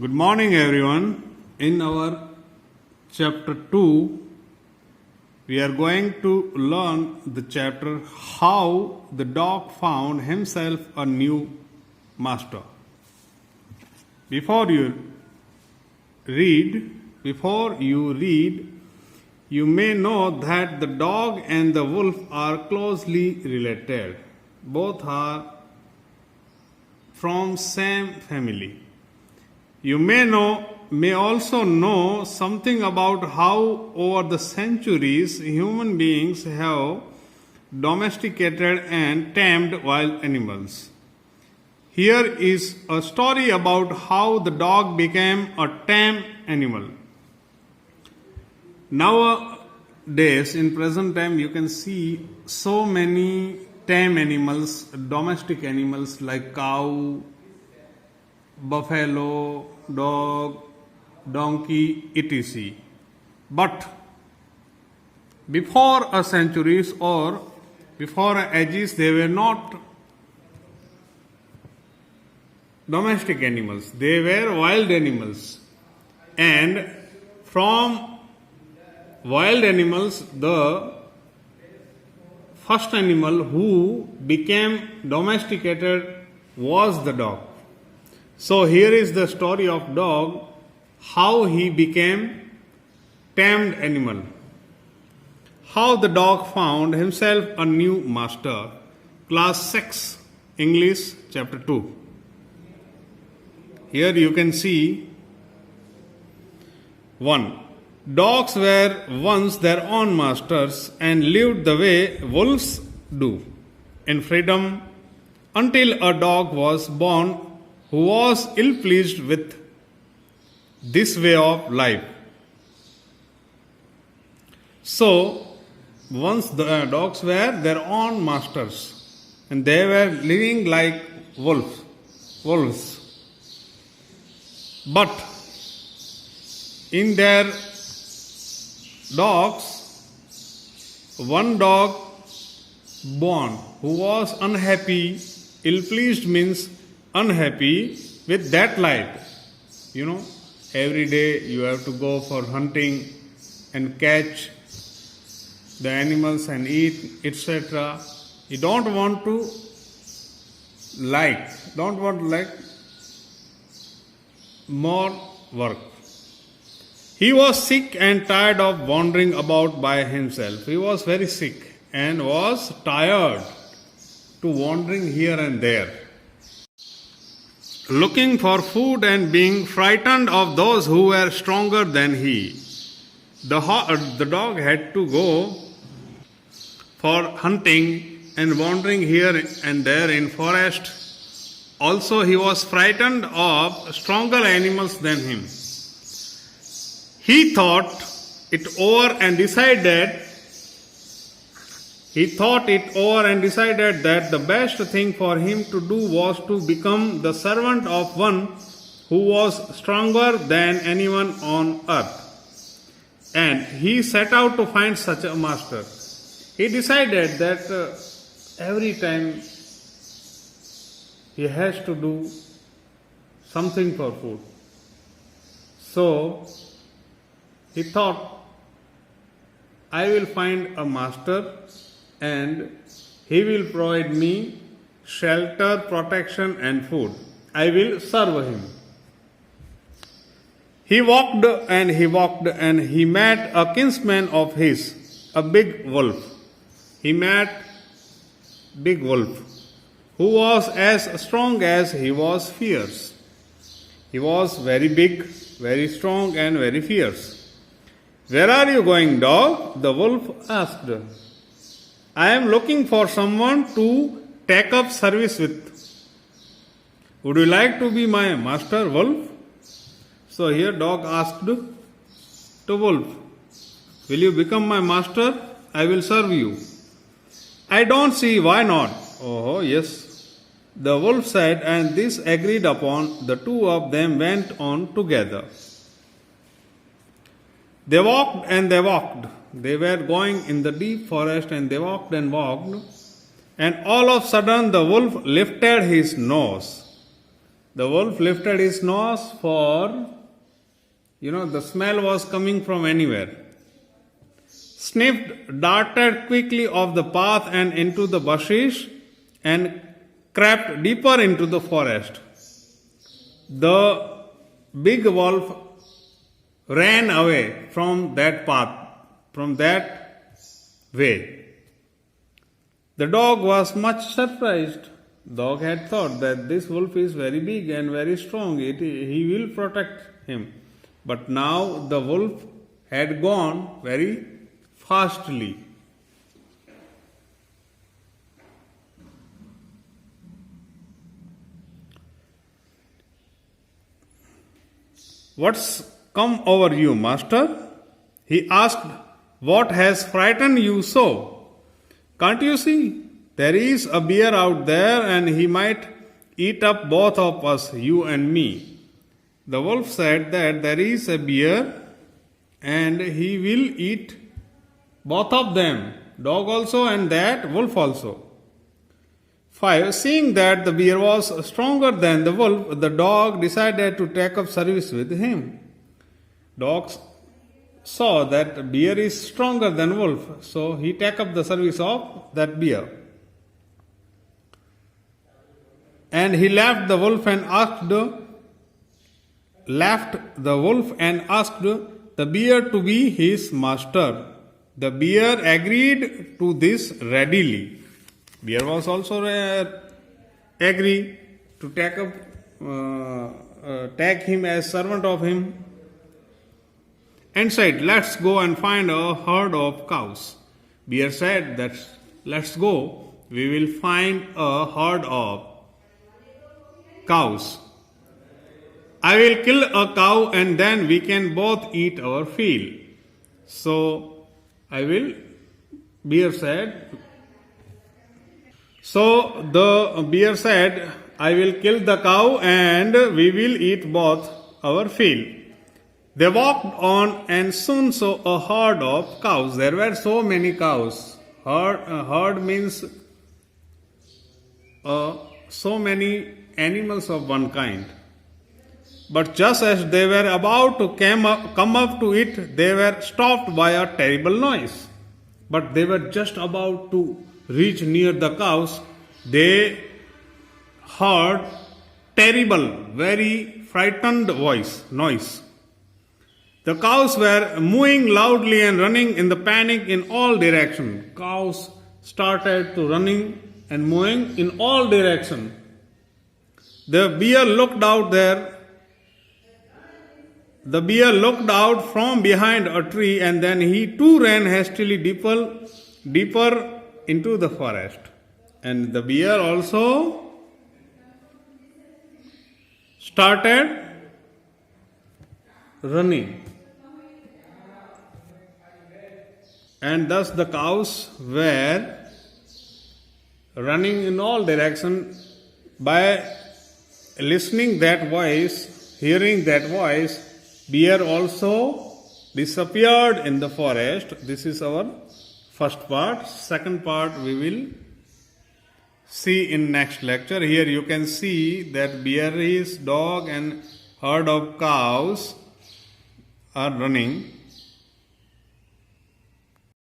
Good morning, everyone. In our chapter 2, we are going to learn the chapter How the Dog Found Himself a New Master. Before you read, you may know that the dog and the wolf are closely related. Both are from same family. You may also know something about how over the centuries human beings have domesticated and tamed wild animals. Here is a story about how the dog became a tame animal. Nowadays, in present time, you can see so many tame animals, domestic animals like cow, buffalo, dog, donkey, etc. But before a centuries or before ages, they were not domestic animals. They were wild animals. And from wild animals, the first animal who became domesticated was the dog. So here is the story of dog, how he became tamed animal. How the dog found himself a new master. Class 6, English, chapter 2. Here you can see 1. Dogs were once their own masters and lived the way wolves do, in freedom, until a dog was born who was ill-pleased with this way of life. So, once the dogs were their own masters and they were living like wolves. But in their dogs, one dog born who was unhappy, ill-pleased means unhappy with that life. Every day you have to go for hunting and catch the animals and eat, etc. You don't want more work. He was sick and tired of wandering about by himself. He was very sick and was tired to wandering here and there, looking for food and being frightened of those who were stronger than he. The dog had to go for hunting and wandering here and there in forest. Also, he was frightened of stronger animals than him. He thought it over and decided that the best thing for him to do was to become the servant of one who was stronger than anyone on earth. And he set out to find such a master. He decided that every time he has to do something for food. So he thought, I will find a master and he will provide me shelter, protection and food. I will serve him. He walked and he met a kinsman of his, a big wolf. He met big wolf, who was as strong as he was fierce. He was very big, very strong and very fierce. Where are you going, dog? The wolf asked. I am looking for someone to take up service with. Would you like to be my master, wolf? So here dog asked to wolf, will you become my master? I will serve you. I don't see why not. Oh, yes. The wolf said, and this agreed upon, the two of them went on together. They walked and they walked. They were going in the deep forest and they walked and walked. And all of a sudden the wolf lifted his nose The wolf lifted his nose for, the smell was coming from anywhere. Sniffed, darted quickly off the path and into the bushes, and crept deeper into the forest. The big wolf ran away from that path, from that way. The dog was much surprised. Dog had thought that this wolf is very big and very strong. He will protect him. But now the wolf had gone very fastly. What's come over you, master? He asked. What has frightened you so? Can't you see? There is a bear out there and he might eat up both of us, you and me. The wolf said that there is a bear and he will eat both of them, dog also and that wolf also. 5. Seeing that the bear was stronger than the wolf, the dog decided to take up service with him. Dogs saw that bear is stronger than wolf, so he took up the service of that bear. And he left the wolf and asked the bear to be his master. The bear agreed to this readily. Bear was also agree to take him as servant of him, and said, "Let's go and find a herd of cows." Bear said that, "Let's go, we will find a herd of cows. I will kill a cow and then we can both eat our fill." So the bear said, "I will kill the cow and we will eat both our fill." They walked on and soon saw a herd of cows. There were so many cows. Herd means so many animals of one kind. But just as they were about to come up to it, they were stopped by a terrible noise. But they were just about to reach near the cows. They heard terrible, very frightened noise. The cows were mooing loudly and running in the panic in all directions. Cows started to running and mooing in all directions. The bear looked out from behind a tree, and then he too ran hastily deeper into the forest. And the bear also started running. And thus the cows were running in all directions. By listening that voice, hearing that voice, bear also disappeared in the forest. This is our first part. Second part we will see in next lecture. Here you can see that bear is dog and herd of cows are running.